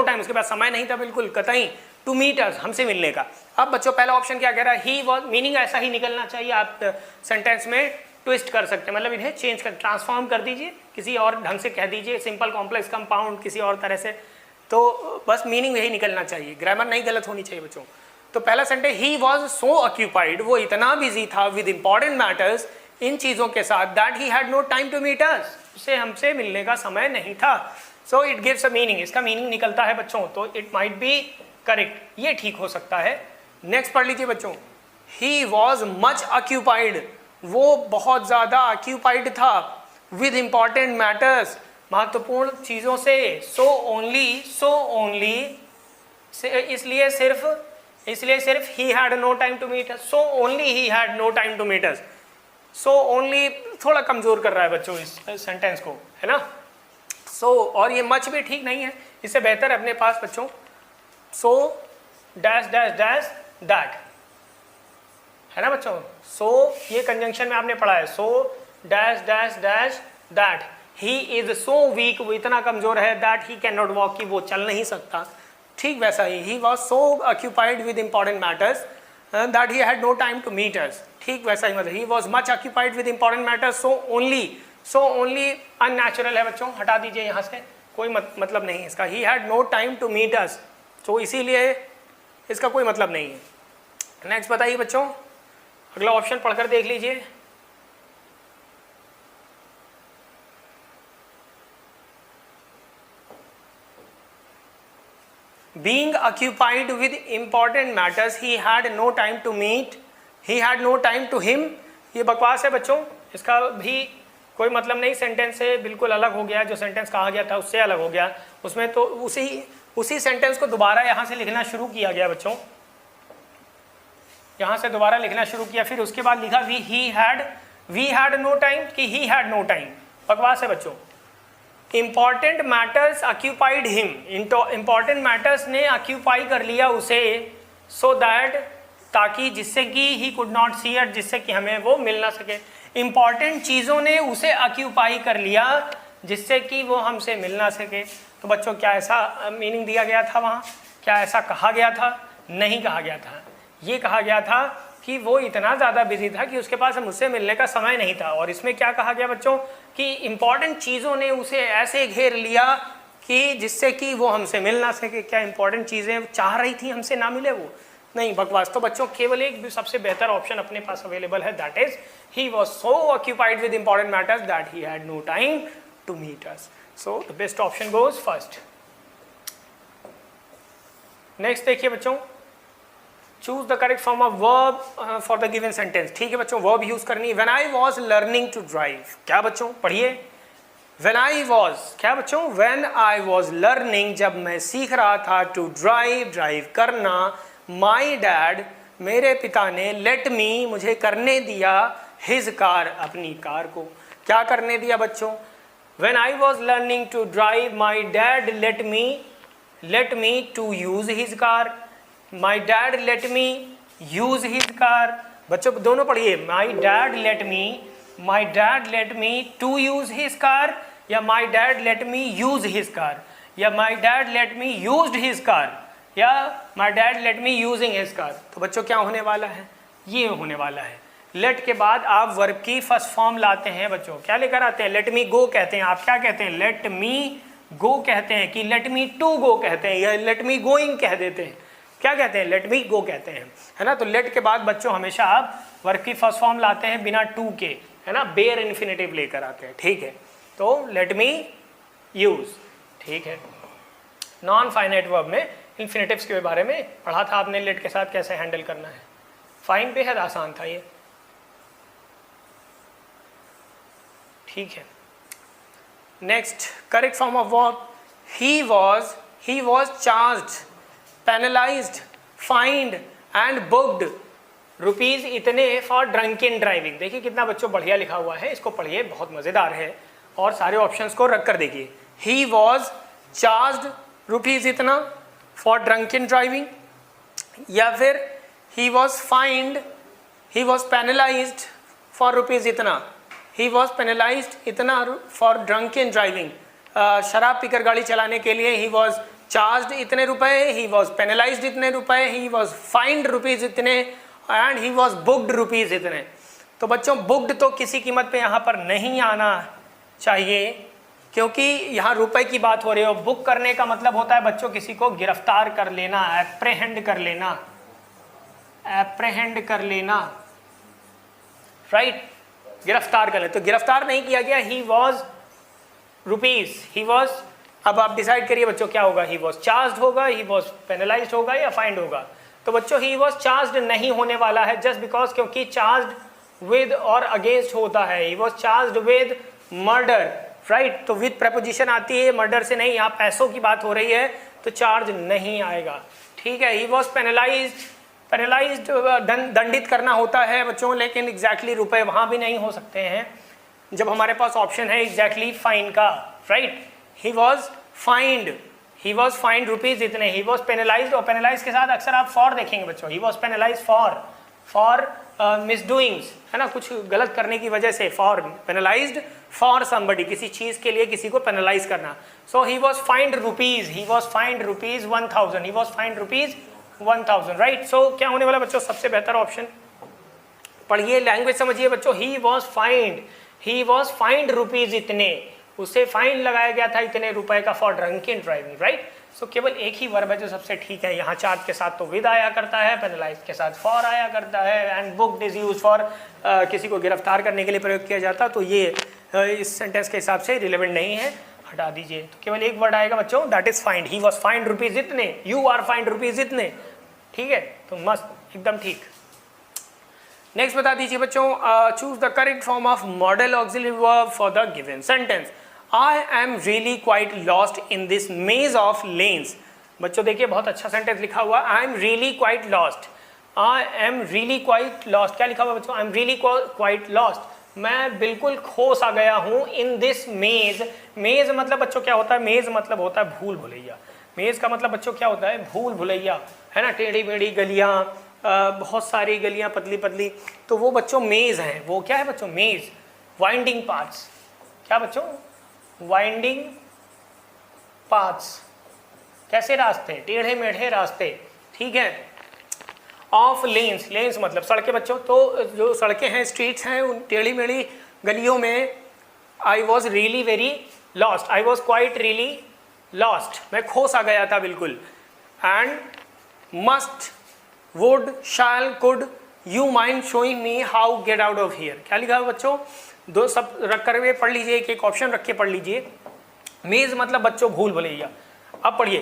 टाइम, उसके पास समय नहीं था बिल्कुल कतई, टू मीट अस, हमसे मिलने का। अब बच्चों पहला ऑप्शन क्या कह रहा है? ही वॉज, मीनिंग ऐसा ही निकलना चाहिए, आप सेंटेंस में ट्विस्ट कर सकते हैं, मतलब इन्हें चेंज कर, ट्रांसफॉर्म कर दीजिए, किसी और ढंग से कह दीजिए, सिंपल कॉम्प्लेक्स कंपाउंड किसी और तरह से तो बस मीनिंग यही निकलना चाहिए, ग्रामर नहीं गलत होनी चाहिए बच्चों। तो पहला sentence, he was so occupied, वो इतना बिजी था विद इंपॉर्टेंट मैटर्स, इन चीज़ों के साथ, that he had no time to meet us, उसे हमसे मिलने का समय नहीं था। So it gives a meaning, इसका मीनिंग निकलता है बच्चों, तो इट माइट बी करेक्ट, ये ठीक हो सकता है। नेक्स्ट पढ़ लीजिए बच्चों, ही वॉज मच ऑक्यूपाइड, वो बहुत ज़्यादा ऑक्यूपाइड था विद इंपॉर्टेंट मैटर्स, महत्वपूर्ण चीज़ों से, सो ओनली इसलिए सिर्फ he had no time to meet us, so only he had no time to meet us. So only थोड़ा कमज़ोर कर रहा है बच्चों इस सेंटेंस को, है ना। सो और ये मच भी ठीक नहीं है, इससे बेहतर अपने पास बच्चों सो डैश डैश डैश दैट, है ना बच्चों। सो ये कंजंक्शन में आपने पढ़ा है, so dash dash dash that, he is so weak, वो इतना कमज़ोर है, that he can not walk, कि वो चल नहीं सकता। ठीक वैसा ही was so occupied with important matters that he had no time to meet us, ठीक वैसा ही मतलब he was much occupied with important matters, so only unnatural है बच्चों, हटा दीजिए यहाँ से, कोई मतलब नहीं है इसका। He had no time to meet us, तो इसीलिए इसका कोई मतलब नहीं है। नेक्स्ट बताइए बच्चों, अगला ऑप्शन पढ़कर देख लीजिए। Being occupied with important matters, he had no time to meet, he had no time to him, ये बकवास है बच्चों, इसका भी कोई मतलब नहीं, सेंटेंस से बिल्कुल अलग हो गया, जो सेंटेंस कहा गया था उससे अलग हो गया। उसमें तो उसी सेंटेंस को दोबारा यहाँ से लिखना शुरू किया गया बच्चों, यहाँ से दोबारा लिखना शुरू किया, फिर उसके बाद लिखा वी हैड नो टाइम, कि ही हैड नो टाइम, बकवास है बच्चों। Important matters occupied him, important matters ने ऑक्यूपाई कर लिया उसे, सो दैट, ताकि जिससे कि he could not see it, जिससे कि हमें वो मिल ना सके। इंपॉर्टेंट चीज़ों ने उसे ऑक्यूपाई कर लिया जिससे कि वो हमसे मिल ना सके। तो बच्चों क्या ऐसा मीनिंग दिया गया था वहाँ, क्या ऐसा कहा गया था? नहीं कहा गया था, ये कहा गया था कि वो इतना ज़्यादा बिजी था कि उसके पास मुझसे मिलने का समय नहीं था। और इसमें क्या कहा गया बच्चों कि इंपॉर्टेंट चीज़ों ने उसे ऐसे घेर लिया कि जिससे कि वो हमसे मिल ना सके। क्या इंपॉर्टेंट चीज़ें चाह रही थी हमसे ना मिले वो? नहीं, बकवास। तो बच्चों केवल एक सबसे बेहतर ऑप्शन अपने पास अवेलेबल है, that is he was so occupied with important matters that he had no time to meet us. So the best option goes first. Next देखिए बच्चों, choose the correct form of verb for the given sentence. ठीक है बच्चों, verb use करनी है। When I was learning to drive, क्या बच्चों पढ़िए। व्हेन आई वॉज, क्या बच्चों? व्हेन आई वॉज लर्निंग, जब मैं सीख रहा था, टू ड्राइव करना, माई डैड, मेरे पिता ने, लेट मी, मुझे करने दिया, हिज कार, अपनी कार को। क्या करने दिया बच्चों? When I was learning to drive, my dad let me to use his car, my dad let me use his car. बच्चों दोनों पढ़िए, my dad let me to use his car, या my dad let me use his car, या my dad let me used his car, या my dad let me using his car. तो बच्चों क्या होने वाला है? ये होने वाला है। लेट के बाद आप वर्ब की फर्स्ट फॉर्म लाते हैं बच्चों। क्या लेकर आते हैं? लेट मी गो कहते हैं। आप क्या कहते हैं? लेट मी गो कहते हैं, कि लेट मी टू गो कहते हैं, या लेट मी गोइंग कह देते हैं। क्या कहते हैं? लेट मी गो कहते हैं, है ना। तो लेट के बाद बच्चों हमेशा आप वर्ब की फर्स्ट फॉर्म लाते हैं बिना टू के, है ना, बेयर इन्फिनेटिव लेकर आते हैं। ठीक है, तो लेट मी यूज। ठीक है, नॉन फाइनाइट वर्ब में इन्फिनेटिव्स के बारे में पढ़ा था आपने, लेट के साथ कैसे हैंडल करना है। फाइन बेहद आसान था ये। ठीक है, next correct form of verb, he was charged, penalised, find and booked rupees इतने फॉर ड्रंकन ड्राइविंग। देखिए कितना बच्चों बढ़िया लिखा हुआ है, इसको पढ़िए, बहुत मज़ेदार है। और सारे ऑप्शंस को रख कर देखिए। ही वॉज चार्ज्ड रुपीज इतना फॉर ड्रंकन ड्राइविंग, या फिर ही was find, he was penalised for rupees इतना, ही वॉज पेनलाइज्ड इतना फॉर ड्रंकन ड्राइविंग। शराब पीकर गाड़ी चलाने के लिए ही वॉज चार्ज्ड इतने रुपए, ही वॉज पेनलाइज्ड इतने रुपए, ही वॉज फाइंड रुपीज इतने, and he was booked rupees इतने। तो बच्चों बुक्ड तो किसी कीमत पे यहाँ पर नहीं आना चाहिए, क्योंकि यहाँ रुपए की बात हो रही है। बुक करने का मतलब होता है बच्चों किसी को गिरफ्तार कर लेना, एप्रेहेंड कर लेना, एप्रेहेंड कर लेना, राइट, गिरफ्तार कर ले। तो गिरफ्तार नहीं किया गया, he was rupees, he was, अब आप डिसाइड करिए बच्चों क्या होगा, ही वॉज चार्ज होगा, ही वॉज पेनलाइज्ड होगा या फाइंड होगा। तो बच्चों ही वॉज चार्ज नहीं होने वाला है, जस्ट बिकॉज, क्योंकि चार्ज विद और अगेंस्ट होता है। He was charge with murder, right, तो विद प्रपोजिशन आती है, मर्डर से नहीं, यहाँ पैसों की बात हो रही है तो चार्ज नहीं आएगा, ठीक है। ही वॉज पेनलाइज्ड, पेनलाइज्ड दंडित करना होता है बच्चों, लेकिन एग्जैक्टली रुपए वहाँ भी नहीं हो सकते हैं जब हमारे पास ऑप्शन है एग्जैक्टली फाइन का, right. He was find, he was fined rupees इतने, ही वॉज पेनलाइज्ड, और पेनलाइज के साथ अक्सर आप फॉर देखेंगे बच्चों, ही वॉज पेनलाइज्ड फॉर मिसडूइंग्स, है ना, कुछ गलत करने की वजह से, फॉर पेनलाइज्ड फॉर समबडी, किसी चीज के लिए किसी को पेनलाइज करना। So he was fined rupees, he was fined rupees 1000, he was fined rupees 1000, right. So क्या होने वाला बच्चों, सबसे बेहतर ऑप्शन, पढ़िए, लैंग्वेज समझिए बच्चों। He was find, he was fined rupees इतने, उसे फाइन लगाया गया था इतने रुपए का फॉर ड्रंकन ड्राइविंग, राइट। सो केवल एक ही वर्ब है जो सबसे ठीक है, यहाँ चार्ज के साथ तो विद आया करता है, पेनलाइज के साथ फॉर आया करता है, and booked is use for, किसी को गिरफ्तार करने के लिए प्रयोग किया जाता, तो ये इस सेंटेंस के हिसाब से रिलेवेंट नहीं है, हटा दीजिए। तो केवल एक वर्ड आएगा बच्चों, that is find, he was fined rupees इतने, यू आर फाइंड रुपीज इतने, ठीक है, तो मस्त, एकदम ठीक। नेक्स्ट बता दीजिए बच्चों, choose the correct form of model auxiliary verb for the given sentence. I am really quite lost in this maze of lanes। बच्चों देखिए बहुत अच्छा सेंटेंस लिखा हुआ, I am really quite lost, I am really quite lost, क्या लिखा हुआ बच्चों, I am really quite lost, मैं बिल्कुल खो सा गया हूँ, in this maze, maze मतलब बच्चों क्या होता है, maze मतलब होता है भूल भुलैया, मेज का मतलब बच्चों क्या होता है, भूल भुलैया, है ना, टेढ़ी मेढ़ी गलियाँ, बहुत सारी गलियाँ पतली पतली, तो वो बच्चों मेज हैं, वो क्या है बच्चों, मेज, वाइंडिंग पाथ्स, क्या बच्चों, वाइंडिंग पाथ्स, कैसे रास्ते, टेढ़े मेढ़े रास्ते, ठीक है। ऑफ लेन्स, लेन्स मतलब सड़कें बच्चों, तो जो सड़कें हैं, स्ट्रीट्स हैं, उन टेढ़ी मेढ़ी गलियों में I was really very lost, I was quite really lost, मैं खो सा गया था बिल्कुल। And must, would, shall, could, you mind showing me how get out of here, क्या लिखा है बच्चों, दो सब रख कर वे पढ़ लीजिए, एक ऑप्शन रख के पढ़ लीजिए। मेज मतलब बच्चों भूल भुलैया, अब पढ़िए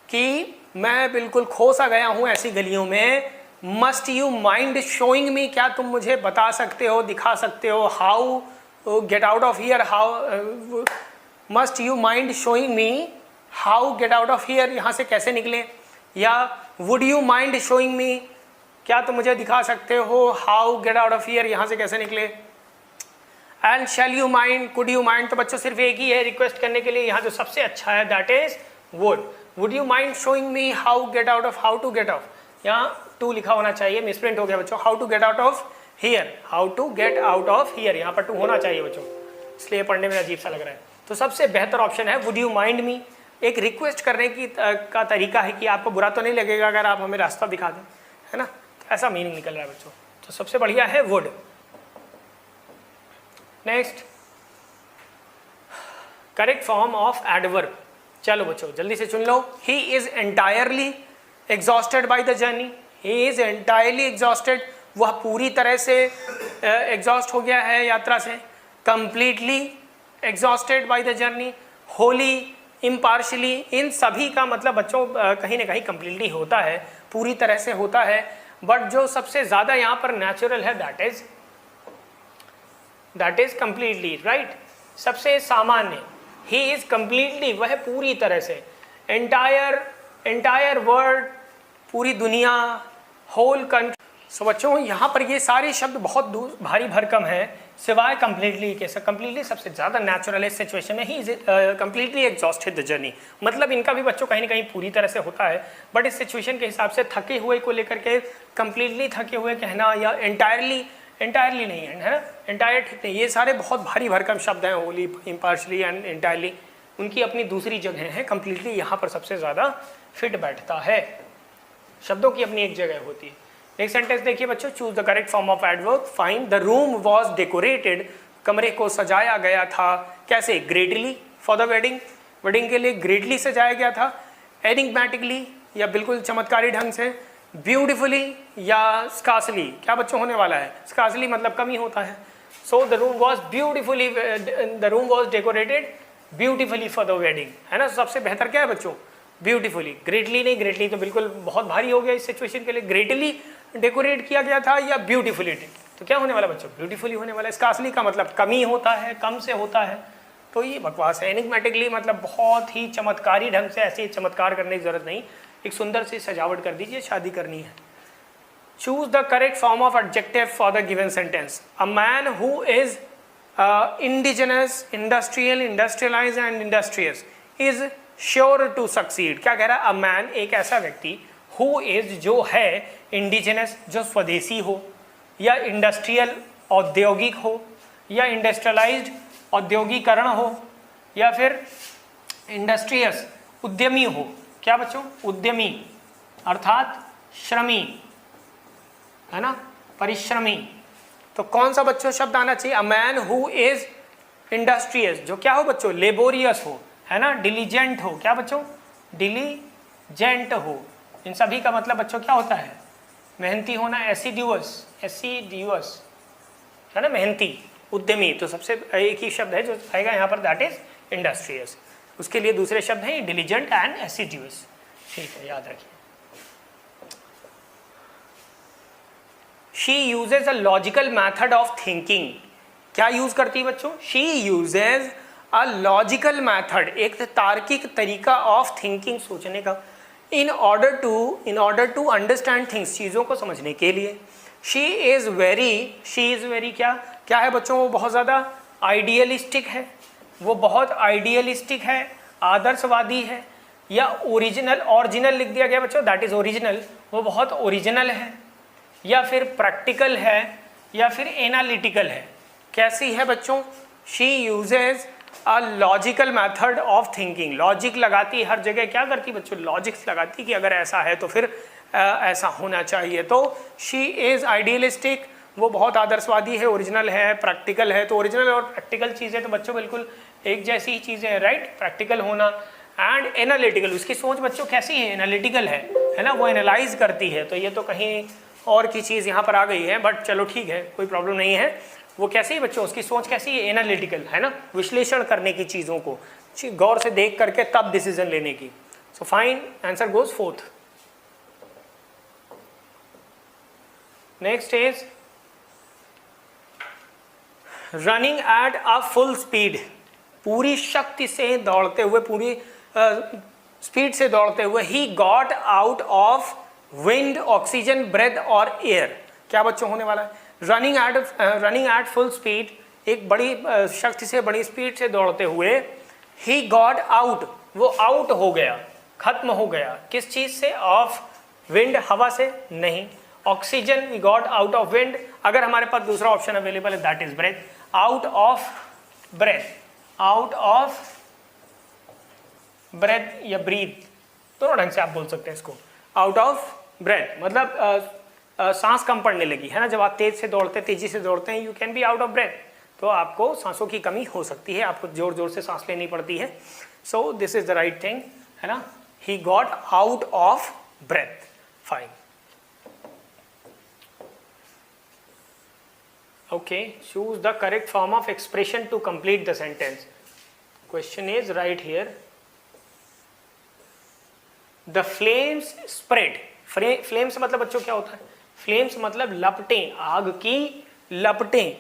कि मैं बिल्कुल खो सा गया हूँ ऐसी गलियों में, मस्ट यू माइंड शोइंग मी, क्या तुम मुझे बता सकते हो, दिखा सकते हो, how get out of here, how, must you mind showing me how get out of here, यहाँ से कैसे निकले, या वुड यू माइंड शोइंग मी, क्या तुम मुझे दिखा सकते हो, how get out of here, यहाँ से कैसे निकले। And shall you mind, could you mind, तो बच्चों सिर्फ एक ही है रिक्वेस्ट करने के लिए, यहाँ जो सबसे अच्छा है that is would, would you mind showing me how get out of, how to get of, यहाँ टू लिखा होना चाहिए, मिसप्रिंट हो गया बच्चों, how to get out of here, how to get out of here, यहाँ पर टू होना चाहिए बच्चों, इसलिए पढ़ने में अजीब सा लग रहा है। तो सबसे बेहतर ऑप्शन है वुड यू माइंड मी, एक रिक्वेस्ट करने की का तरीका है कि आपको बुरा तो नहीं लगेगा अगर आप हमें रास्ता दिखा दें, है ना, तो ऐसा मीनिंग निकल रहा है बच्चों, तो सबसे बढ़िया है would. Next, correct form of adverb, चलो बच्चों जल्दी से चुन लो। He is entirely exhausted by the journey, he is entirely exhausted, वह पूरी तरह से एग्जॉस्ट हो गया है यात्रा से। Completely exhausted by the journey, wholly, impartially, इन सभी का मतलब बच्चों कहीं ना कहीं कंप्लीटली होता है, पूरी तरह से होता है, बट जो सबसे ज़्यादा यहाँ पर नेचुरल है दैट इज कंप्लीटली, राइट, सबसे सामान्य, ही इज कंप्लीटली, वह पूरी तरह से, एंटायर वर्ल्ड, पूरी दुनिया, होल कंट्री। सो बच्चों यहाँ पर ये सारे शब्द बहुत भारी भरकम है सिवाय कंप्लीटली के, कंप्लीटली सबसे ज़्यादा नेचुरल है सिचुएशन में, he is completely exhausted the journey, मतलब इनका भी बच्चों कहीं ना कहीं पूरी तरह से होता है, बट इस सिचुएशन के हिसाब से थके हुए को लेकर के कंप्लीटली थके हुए कहना, या एंटायरली नहीं है, है ना, एंटायर ठीक नहीं, ये सारे बहुत भारी भरकम शब्द हैं, होली, इम्पार्शली एंड एंटायरली, उनकी अपनी दूसरी जगह है, कंप्लीटली यहाँ पर सबसे ज़्यादा फिट बैठता है, शब्दों की अपनी एक जगह होती है। नेक्स्ट सेंटेंस देखिए बच्चों, choose the correct form of adverb, find, the room was decorated, कमरे को सजाया गया था, कैसे, greatly, for the wedding, wedding के लिए ग्रेटली सजाया गया था, एनिग्मेटिकली या बिल्कुल चमत्कारी ढंग से, ब्यूटिफुली या स्कार्सली, क्या बच्चों होने वाला है, स्कार्सली मतलब कम ही होता है। So the room was beautifully, the room was decorated beautifully for the wedding, है ना। सबसे बेहतर क्या है बच्चों, ब्यूटिफुली, ग्रेटली नहीं, ग्रेटली तो बिल्कुल बहुत भारी हो गया इस सिचुएशन के लिए, ग्रेटली डेकोरेट किया गया था या ब्यूटिफुली, तो क्या होने वाला बच्चों, ब्यूटीफुली होने वाला है। स्कार्सली का मतलब कमी होता है, कम से होता है, तो ये बकवास है। एनिग्मेटिकली मतलब बहुत ही चमत्कारी ढंग से, ऐसे चमत्कार करने की जरूरत नहीं, एक सुंदर सी सजावट कर दीजिए, शादी करनी है। Choose the correct form of adjective for the given sentence. A man who is indigenous, industrial, industrialize and industrious is sure to succeed. क्या कह रहा है, अ मैन एक ऐसा व्यक्ति, हु इज जो है, इंडिजिनस जो स्वदेशी हो, या इंडस्ट्रियल औद्योगिक हो, या इंडस्ट्रियलाइज्ड औद्योगिकरण हो, या फिर इंडस्ट्रियस उद्यमी हो। क्या बच्चों, उद्यमी अर्थात श्रमी, है ना, परिश्रमी। तो कौन सा बच्चों शब्द आना चाहिए, अ मैन हु इज इंडस्ट्रियस, जो क्या हो बच्चों, लेबोरियस हो, है ना, डिलीजेंट हो। क्या बच्चों, डिलीजेंट हो। इन सभी का मतलब बच्चों क्या होता है, मेहनती होना, एसिड्यूअस, एसिड्यूअस, है ना, मेहनती, उद्यमी। तो सबसे एक ही शब्द है जो आएगा यहाँ पर, दैट इज इंडस्ट्रियस। उसके लिए दूसरे शब्द हैं डिलीजेंट एंड एसिड्यूअस। ठीक है, याद रखिए। She uses a logical method of thinking. क्या यूज करती है बच्चों, she uses a logical method, एक तार्किक तरीका ऑफ थिंकिंग, सोचने का, in order to understand things, चीज़ों को समझने के लिए। शी इज़ वेरी क्या है बच्चों, वो बहुत ज़्यादा आइडियलिस्टिक है, वो बहुत आइडियलिस्टिक है, आदर्शवादी है, या ओरिजिनल लिख दिया गया बच्चों, दैट इज़ ओरिजिनल, वो बहुत ओरिजिनल है, या फिर प्रैक्टिकल है, या फिर एनालिटिकल है। कैसी है बच्चों, she uses a logical method of thinking, logic लगाती हर जगह, क्या करती बच्चों, लॉजिक्स लगाती कि अगर ऐसा है तो फिर ऐसा होना चाहिए। तो शी इज़ आइडियलिस्टिक, वो बहुत आदर्शवादी है, ओरिजिनल है, प्रैक्टिकल है। तो ओरिजिनल और प्रैक्टिकल चीज़ें तो बच्चों बिल्कुल एक जैसी ही चीज़ें हैं, राइट, प्रैक्टिकल होना। एंड एनालिटिकल, उसकी सोच बच्चों कैसी है, एनालिटिकल है ना, वो एनालाइज करती है। तो ये तो कहीं और की चीज़ यहाँ पर आ गई है, बट चलो ठीक है, कोई प्रॉब्लम नहीं है। वो कैसी है बच्चों, उसकी सोच कैसी है, एनालिटिकल, है ना, विश्लेषण करने की, चीज़ों को गौर से देख करके तब डिसीजन लेने की। So fine, answer goes fourth. Next is running at a full speed, पूरी शक्ति से दौड़ते हुए, पूरी स्पीड से दौड़ते हुए। He got out of wind, oxygen, breath और एयर। क्या बच्चों होने वाला है, रनिंग एट फुल स्पीड, एक बड़ी शक्ति से, बड़ी स्पीड से दौड़ते हुए। ही गॉट आउट, वो आउट हो गया, खत्म हो गया, किस चीज से, ऑफ विंड, हवा से नहीं। Oxygen, we got out of wind, अगर हमारे पास दूसरा ऑप्शन अवेलेबल है that is breath, out of breath, out of breath या ब्रीथ, दोनों ढंग से आप बोल सकते हैं इसको। आउट ऑफ ब्रेथ मतलब सांस कम पड़ने लगी, है ना, जब आप तेजी से दौड़ते हैं, you can be out of breath, तो आपको सांसों की कमी हो सकती है, आपको जोर जोर से सांस लेनी पड़ती है। So this is the right thing, है ना, he got out of breath. Fine, okay, choose the correct form of expression to complete the sentence. Question is right here, the flames spread. Flames मतलब बच्चों क्या होता है, flames मतलब लपटें, आग की लपटें,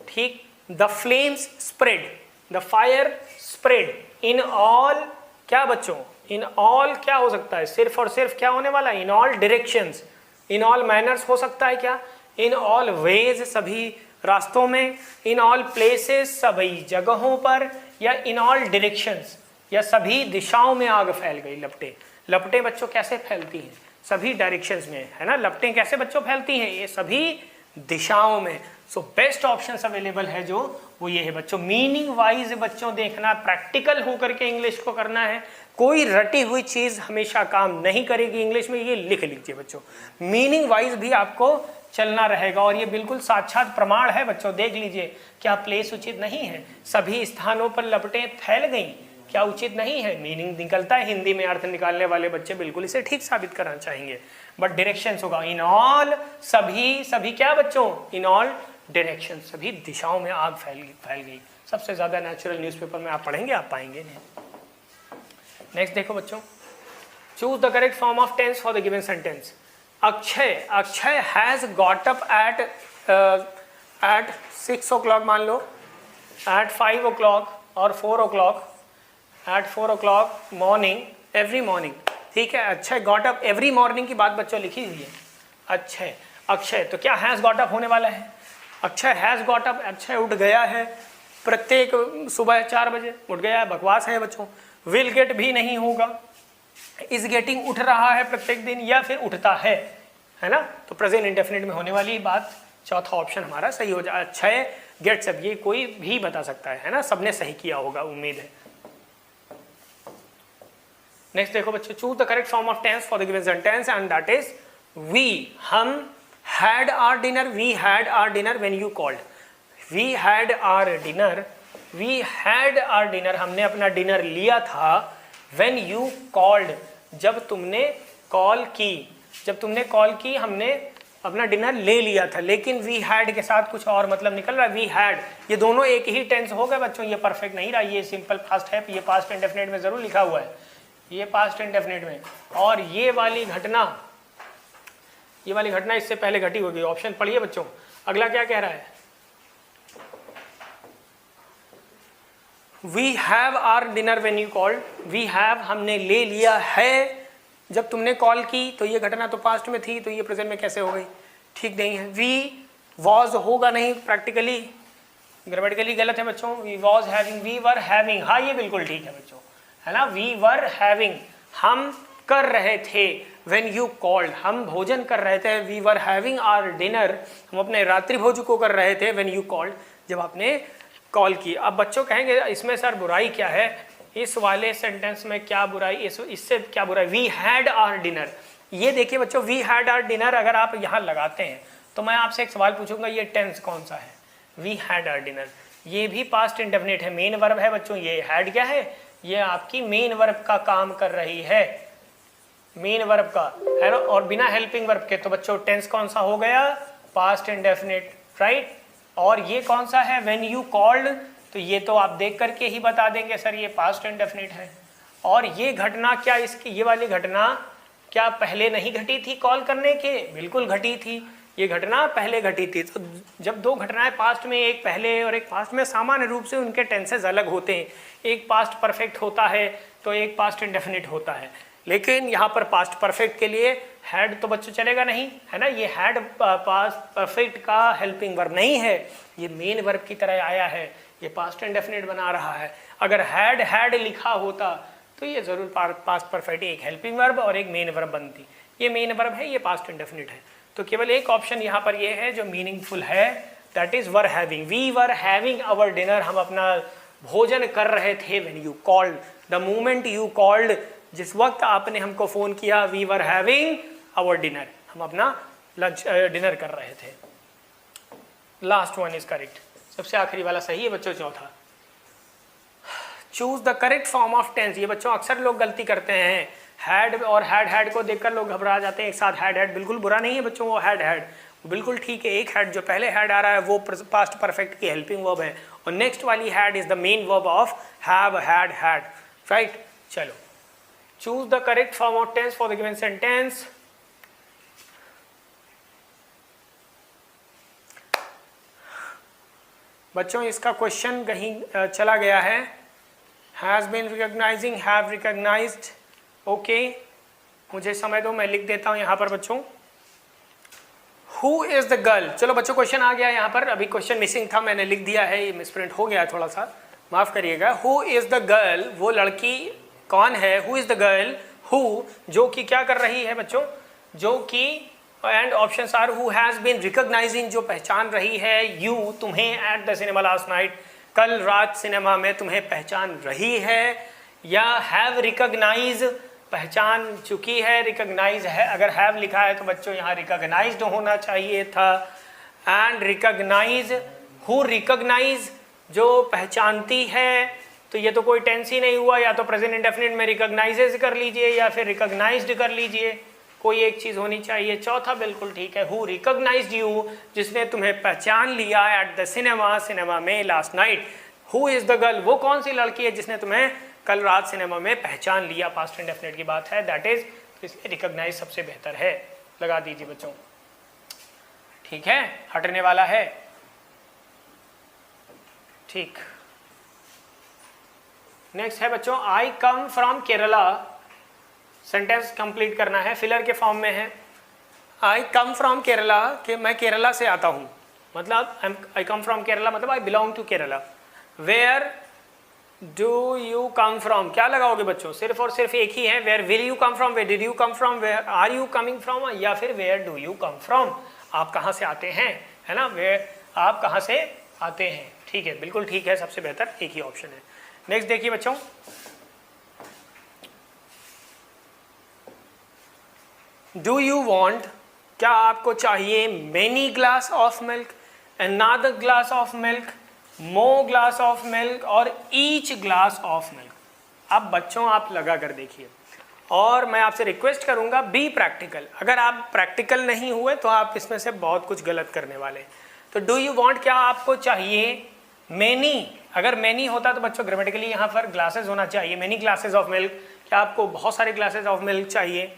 ठीक। The flames spread, the fire spread in all, क्या बच्चों, इन ऑल क्या हो सकता है, सिर्फ और सिर्फ क्या होने वाला है, in all directions, in all manners हो सकता है क्या, इन ऑल वेज, सभी रास्तों में, इन ऑल प्लेसेस, सभी जगहों पर, या इन ऑल डायरेक्शंस, या सभी दिशाओं में आग फैल गई। लपटें, लपटें बच्चों कैसे फैलती हैं, सभी डायरेक्शंस में, है ना, लपटें कैसे बच्चों फैलती हैं, ये सभी दिशाओं में। सो बेस्ट ऑप्शंस अवेलेबल है जो, वो ये है बच्चों। मीनिंग वाइज बच्चों देखना, प्रैक्टिकल होकर के इंग्लिश को करना है, कोई रटी हुई चीज हमेशा काम नहीं करेगी इंग्लिश में, ये लिख लीजिए बच्चों। मीनिंग वाइज भी आपको चलना रहेगा, और ये बिल्कुल साक्षात प्रमाण है बच्चों, देख लीजिए क्या प्लेस उचित नहीं है, सभी स्थानों पर लपटें फैल गई, क्या उचित नहीं है? मीनिंग निकलता है हिंदी में, अर्थ निकालने वाले बच्चे बिल्कुल इसे ठीक साबित करना चाहेंगे, बट डायरेक्शंस होगा इन ऑल, सभी क्या बच्चों? इन ऑल डायरेक्शन, सभी दिशाओं में आग फैल गई। सबसे ज्यादा नेचुरल न्यूज़पेपर में आप पढ़ेंगे, आप पाएंगे नहीं। नेक्स्ट देखो बच्चों, choose the correct form of tense for the given sentence. Akshay has got up at 6 o'clock मान लो, एट 5 o'clock और 4 o'clock, eight 4 o'clock morning, every morning. ठीक है, Akshay got up every morning की बात बच्चों लिखी हुई है। अक्षय तो क्या हैज गॉट अप होने वाला है? Akshay has got up, Akshay उठ गया है प्रत्येक सुबह 4 बजे, उठ गया है, बकवास है बच्चों। विल गेट भी नहीं होगा, इज गेटिंग उठ रहा है प्रत्येक दिन, या फिर उठता है ना, तो प्रेजेंट इंडेफिनिट में होने वाली बात, चौथा ऑप्शन हमारा सही हो जाए। अक्षय गेट्स अप, ये कोई भी बता सकता है ना, सबने सही किया होगा उम्मीद है। नेक्स्ट देखो बच्चों, choose the correct form of tense for the given sentence and that is we, हम had our dinner, we had our dinner when you called, we had our dinner, हमने अपना डिनर लिया था, when you called, जब तुमने call की, हमने अपना डिनर ले लिया था। लेकिन we had के साथ कुछ और मतलब निकल रहा है, we had, ये दोनों एक ही टेंस हो गए बच्चों, ये परफेक्ट नहीं रहा, ये सिंपल पास्ट है, ये पास्ट इंडेफिनिट में जरूर लिखा हुआ है, ये पास्ट इंडेफिनिट में, और ये वाली घटना इससे पहले घटी होगी। ऑप्शन पढ़िए बच्चों, अगला क्या कह रहा है? We have our dinner when you called, we have, हमने ले लिया है जब तुमने कॉल की, तो ये घटना तो पास्ट में थी, तो ये प्रेजेंट में कैसे हो गई? ठीक नहीं है। वी वॉज होगा नहीं, प्रैक्टिकली ग्रामेटिकली गलत है बच्चों। We was having, we were having, हाँ ये बिल्कुल ठीक है बच्चों, है ना। वी वर हैविंग, हम कर रहे थे, व्हेन यू कॉल्ड, हम भोजन कर रहे थे, we were having our dinner, हम अपने रात्रि भोज को कर रहे थे, व्हेन यू कॉल्ड, जब आपने कॉल की। अब बच्चों कहेंगे इसमें सर बुराई क्या है, इस वाले सेंटेंस में क्या बुराई, इससे क्या बुराई? वी हैड आवर डिनर, ये देखिए बच्चों, वी हैड आवर डिनर अगर आप यहाँ लगाते हैं तो मैं आपसे एक सवाल पूछूंगा, ये टेंस कौन सा है? वी हैड आवर डिनर, ये भी पास्ट इंडेफिनिट है, मेन वर्ब है बच्चों। ये हैड क्या है? ये आपकी मेन वर्ब का काम कर रही है, मेन वर्ब का, है ना, और बिना हेल्पिंग वर्ब के, तो बच्चों टेंस कौन सा हो गया? Past indefinite, right. और ये कौन सा है? व्हेन यू कॉल्ड, तो ये तो आप देख करके ही बता देंगे सर ये पास्ट इंडेफिनिट है। और ये घटना क्या, इसकी ये वाली घटना क्या पहले नहीं घटी थी कॉल करने के? बिल्कुल घटी थी, ये घटना पहले घटी थी। तो जब दो घटनाएं पास्ट में, एक पहले और एक पास्ट में, सामान्य रूप से उनके टेंसेस अलग होते हैं, एक पास्ट परफेक्ट होता है तो एक पास्ट इंडेफिनिट होता है। लेकिन यहाँ पर पास्ट परफेक्ट के लिए हैड तो बच्चों चलेगा नहीं, है ना, ये हैड पास्ट परफेक्ट का हेल्पिंग वर्ब नहीं है, ये मेन वर्ब की तरह आया है, ये पास्ट इंडेफिनिट बना रहा है। अगर हैड लिखा होता तो ये जरूर पास्ट परफेक्ट, एक हेल्पिंग वर्ब और एक मेन वर्ब बनती। ये मेन वर्ब है, ये पास्ट इंडेफिनिट है। तो केवल एक ऑप्शन यहाँ पर ये है जो मीनिंगफुल है, that is were having. We were having our dinner, हम अपना भोजन कर रहे थे। When you called, the moment you called, जिस वक्त आपने हमको फोन किया, we were having our dinner, हम अपना लंच डिनर कर रहे थे। लास्ट वन इज करेक्ट, सबसे आखिरी वाला सही है बच्चों, चौथा। Choose the correct form of tense, ये बच्चों अक्सर लोग गलती करते हैं, हैड और हैड को देखकर लोग घबरा जाते हैं एक साथ। हैड बिल्कुल बुरा नहीं है बच्चों, वो हैड बिल्कुल ठीक है। एक हैड जो पहले हैड आ रहा है वो पास्ट परफेक्ट की हेल्पिंग वर्ब है, और नेक्स्ट वाली had is the main verb of have, had, right. चलो, choose the correct form of tense for the given sentence. बच्चों इसका क्वेश्चन कहीं चला गया है, has been recognizing, have recognized, okay मुझे समय दो, मैं लिख देता हूं यहाँ पर बच्चों। Who is the girl, चलो बच्चों क्वेश्चन आ गया यहाँ पर, अभी क्वेश्चन मिसिंग था, मैंने लिख दिया है, ये मिसप्रिंट हो गया थोड़ा सा, माफ करिएगा। Who is the girl, वो लड़की कौन है? Who is the girl, who जो कि क्या कर रही है बच्चों, जो कि, and options are who has been recognizing, जो पहचान रही है, you तुम्हें at the cinema last night, कल रात सिनेमा में तुम्हें पहचान रही है, या have recognized पहचान चुकी है, recognize है, अगर have लिखा है तो बच्चों यहाँ recognized होना चाहिए था, एंड recognize, who recognize जो पहचानती है, तो ये तो कोई टेंस ही नहीं हुआ, या तो प्रेजेंट इंडेफिनिट में रिकॉग्नाइजेज कर लीजिए या फिर रिकॉग्नाइज्ड कर लीजिए, कोई एक चीज होनी चाहिए। चौथा बिल्कुल ठीक है, हु रिकॉग्नाइज्ड यू, जिसने तुम्हें पहचान लिया एट द सिनेमा, सिनेमा में last night. Who is the girl, वो कौन सी लड़की है जिसने तुम्हें कल रात सिनेमा में पहचान लिया, पास्ट इंडेफिनिट की बात है, दैट इज, इसमें रिकॉग्नाइज सबसे बेहतर है, लगा दीजिए बच्चों। ठीक है, हटने वाला है, ठीक। नेक्स्ट है बच्चों, I come from Kerala, sentence complete करना है, फिलर के फॉर्म में है। आई कम फ्रॉम केरला, कि मैं केरला से आता हूँ, मतलब आई कम फ्रॉम केरला मतलब I belong to Kerala. Where do you come from, क्या लगाओगे बच्चों, सिर्फ और सिर्फ एक ही है, where will you come from, where did you come from, where are you coming from, या फिर where do you come from, आप कहाँ से आते हैं, है ना, वेयर आप कहाँ से आते हैं। ठीक है, बिल्कुल ठीक है, सबसे बेहतर एक ही ऑप्शन है। नेक्स्ट देखिए बच्चों, डू यू वॉन्ट, क्या आपको चाहिए, many glass of milk, another glass of milk, more glass of milk और ईच ग्लास ऑफ मिल्क। अब बच्चों आप लगा कर देखिए, और मैं आपसे रिक्वेस्ट करूंगा बी प्रैक्टिकल, अगर आप प्रैक्टिकल नहीं हुए तो आप इसमें से बहुत कुछ गलत करने वाले। तो डू यू वॉन्ट, क्या आपको चाहिए, मेनी, अगर मेनी होता तो बच्चों ग्रामेटिकली यहाँ पर ग्लासेस होना चाहिए, मेनी ग्लासेस ऑफ मिल्क, क्या आपको बहुत सारे ग्लासेस ऑफ मिल्क चाहिए,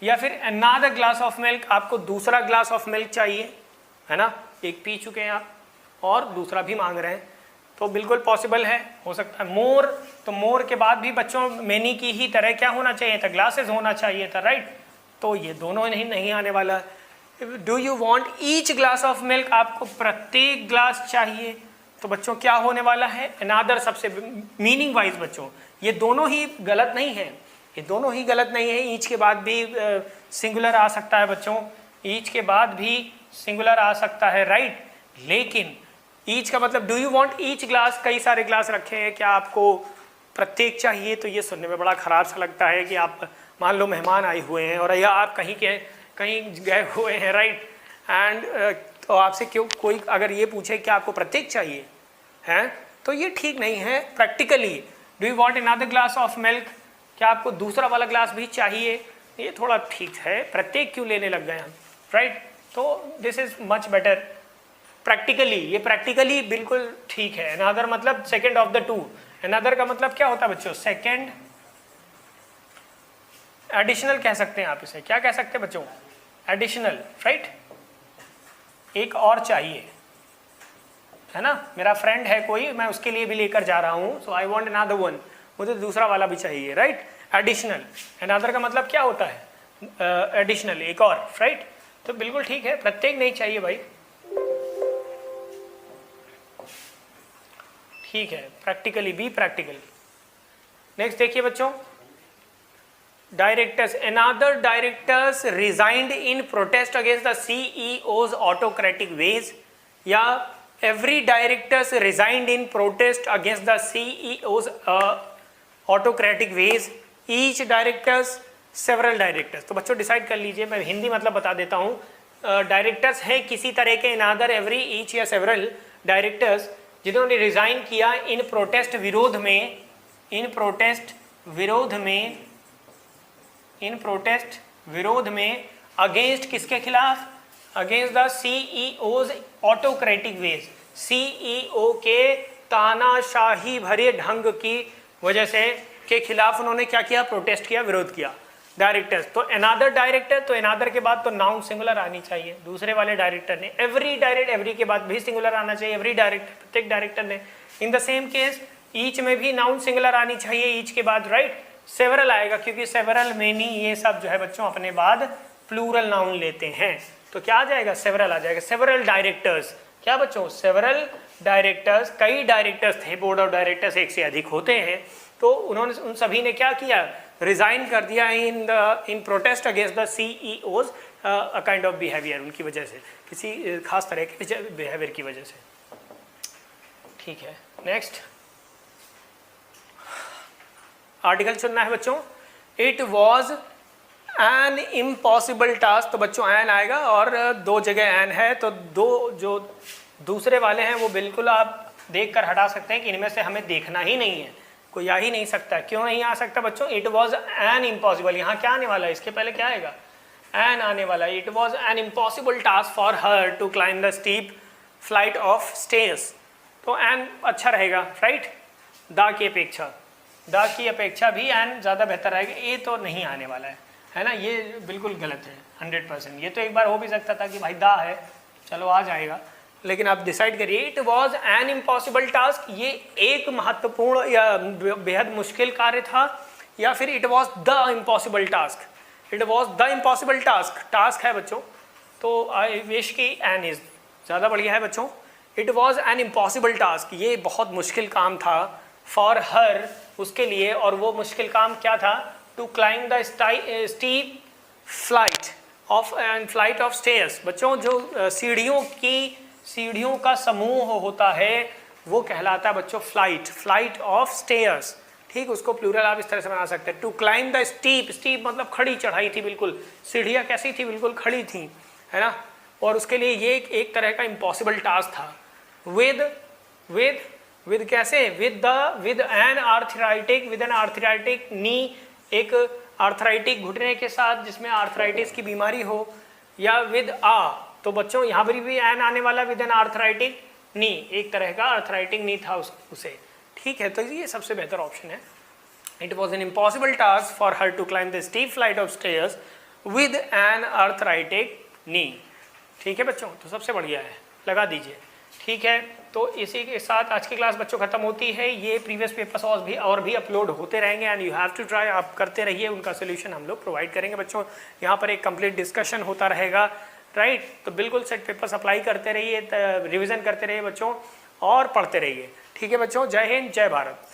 या फिर अनदर ग्लास ऑफ मिल्क, आपको दूसरा ग्लास ऑफ मिल्क चाहिए, है ना, एक पी चुके हैं आप और दूसरा भी मांग रहे हैं, तो बिल्कुल पॉसिबल है, हो सकता है। मोर, तो मोर के बाद भी बच्चों मेनी की ही तरह क्या होना चाहिए था, ग्लासेस होना चाहिए था, राइट, तो ये दोनों नहीं आने वाला। Do you want each glass of milk, आपको प्रत्येक ग्लास चाहिए, तो बच्चों क्या होने वाला है, अनदर, सबसे मीनिंग वाइज बच्चों ये दोनों ही गलत नहीं है, ये दोनों ही गलत नहीं है, ईच के बाद भी सिंगुलर आ सकता है बच्चों, ईच के बाद भी सिंगुलर आ सकता है, राइट, लेकिन ईच का मतलब do you want each glass, कई सारे ग्लास रखे हैं, क्या आपको प्रत्येक चाहिए, तो ये सुनने में बड़ा खराब सा लगता है कि आप मान लो मेहमान आए हुए हैं और या आप कहीं गए हुए हैं, राइट, एंड तो आपसे क्यों कोई अगर ये पूछे कि आपको प्रत्येक चाहिए है, तो ये ठीक नहीं है practically. Do you want another glass of milk, क्या आपको दूसरा वाला ग्लास भी चाहिए, ये थोड़ा ठीक है, प्रत्येक क्यों लेने लग गए हम, राइट, तो this is much better practically, ये प्रैक्टिकली बिल्कुल ठीक है। अनदर मतलब second of the two, another का मतलब क्या होता है बच्चों, सेकेंड, एडिशनल कह सकते हैं आप इसे, क्या कह सकते हैं बच्चों, एडिशनल, राइट, एक और चाहिए, है ना, मेरा फ्रेंड है कोई, मैं उसके लिए भी लेकर जा रहा हूँ, सो आई वांट अनदर वन, मुझे दूसरा वाला भी चाहिए, राइट, एडिशनल। अनदर का मतलब क्या होता है, एडिशनल, एक और, राइट, तो बिल्कुल ठीक है, प्रत्येक नहीं चाहिए भाई, ठीक है, प्रैक्टिकली भी प्रैक्टिकली। नेक्स्ट देखिए बच्चों, directors, another directors resigned in protest against the CEOs autocratic ways, या every directors resigned in protest against the CEOs autocratic ways, each directors, several directors. तो बच्चों डिसाइड कर लीजिए, मैं हिंदी मतलब बता देता हूँ, डायरेक्टर्स हैं किसी तरह के, अनदर, एवरी, ईच या सेवरल डायरेक्टर्स जिन्होंने रिजाइन किया इन प्रोटेस्ट विरोध में, इन प्रोटेस्ट विरोध में, इन प्रोटेस्ट विरोध में, अगेंस्ट किसके खिलाफ, against the CEOs autocratic ways, CEO के तानाशाही भरे ढंग की वजह से के खिलाफ उन्होंने क्या किया, प्रोटेस्ट किया, विरोध किया, डायरेक्टर्स। तो अनदर डायरेक्टर, तो अनदर के बाद तो नाउन सिंगुलर आनी चाहिए, दूसरे वाले डायरेक्टर ने, एवरी डायरेक्ट, एवरी के बाद भी सिंगुलर आना चाहिए, एवरी डायरेक्टर, प्रत्येक डायरेक्टर ने। In the same case each में भी नाउन सिंगुलर आनी चाहिए, ईच के बाद, राइट, सेवरल आएगा, क्योंकि सेवरल, मेनी, ये सब जो है बच्चों अपने बाद प्लूरल नाउन लेते हैं, तो क्या आ जाएगा, सेवरल आ जाएगा, सेवरल डायरेक्टर्स, क्या बच्चों, सेवरल डायरेक्टर्स, कई डायरेक्टर्स थे, बोर्ड ऑफ डायरेक्टर्स एक से अधिक होते हैं, तो उन्होंने उन सभी ने क्या किया, रिजाइन कर दिया in protest against the CEO's, a kind of behaviour, उनकी वजह से, किसी खास तरह के बिहेवियर की वजह से, ठीक है। नेक्स्ट आर्टिकल चुनना है बच्चों, it was an impossible task, तो बच्चों एन आएगा और दो जगह एन है, तो दो जो दूसरे वाले हैं वो बिल्कुल आप देख कर हटा सकते हैं कि इनमें से हमें देखना ही नहीं है, कोई आ ही नहीं सकता। क्यों नहीं आ सकता बच्चों? इट वॉज एन इम्पॉसिबल, यहाँ क्या आने वाला है, इसके पहले क्या आएगा? एन आने वाला है। It was an impossible task for her to climb the steep flight of stairs. तो एन अच्छा रहेगा, राइट, द की अपेक्षा भी एन ज़्यादा बेहतर रहेगा। ए तो नहीं आने वाला है ना, ये बिल्कुल गलत है 100%। ये तो एक बार हो भी सकता था कि भाई दा है, चलो आ जाएगा, लेकिन आप डिसाइड करिए। It was an impossible task, ये एक महत्वपूर्ण या बेहद मुश्किल कार्य था, या फिर it was the impossible task. It was the impossible task, task है बच्चों, तो आई विश की एन इज ज़्यादा बढ़िया है बच्चों। It was an impossible task, ये बहुत मुश्किल काम था, फॉर हर, उसके लिए, और वो मुश्किल काम क्या था? To climb the steep flight of stairs. बच्चों जो सीढ़ियों का समूह होता है वो कहलाता है बच्चों फ्लाइट ऑफ स्टेयर्स। ठीक, उसको प्लूरल आप इस तरह से बना सकते हैं। टू क्लाइंब द स्टीप मतलब खड़ी चढ़ाई थी, बिल्कुल सीढ़ियाँ कैसी थी? बिल्कुल खड़ी थी, है ना। और उसके लिए ये एक तरह का इम्पॉसिबल टास्क था। विद कैसे? विद एन आर्थराइटिक नी, एक आर्थराइटिक घुटने के साथ जिसमें आर्थराइटिस की बीमारी हो, या विद तो बच्चों यहाँ पर भी एन आने वाला, विद एन आर्थराइटिक नी, एक तरह का आर्थराइटिक नी था उसे। ठीक है, तो ये सबसे बेहतर ऑप्शन है। It was an impossible task for her to climb the steep flight of stairs with an arthritic knee. ठीक है बच्चों, तो सबसे बढ़िया है, लगा दीजिए। ठीक है, तो इसी के साथ आज की क्लास बच्चों खत्म होती है। ये प्रीवियस पेपर्स और भी अपलोड होते रहेंगे, and you have to try, आप करते रहिए, उनका सोल्यूशन हम लोग प्रोवाइड करेंगे बच्चों। यहाँ पर एक कंप्लीट डिस्कशन होता रहेगा, राइट। तो बिल्कुल सेट पेपर्स अप्लाई करते रहिए, रिविजन करते रहिए बच्चों, और पढ़ते रहिए। ठीक है बच्चों, जय हिंद, जय भारत।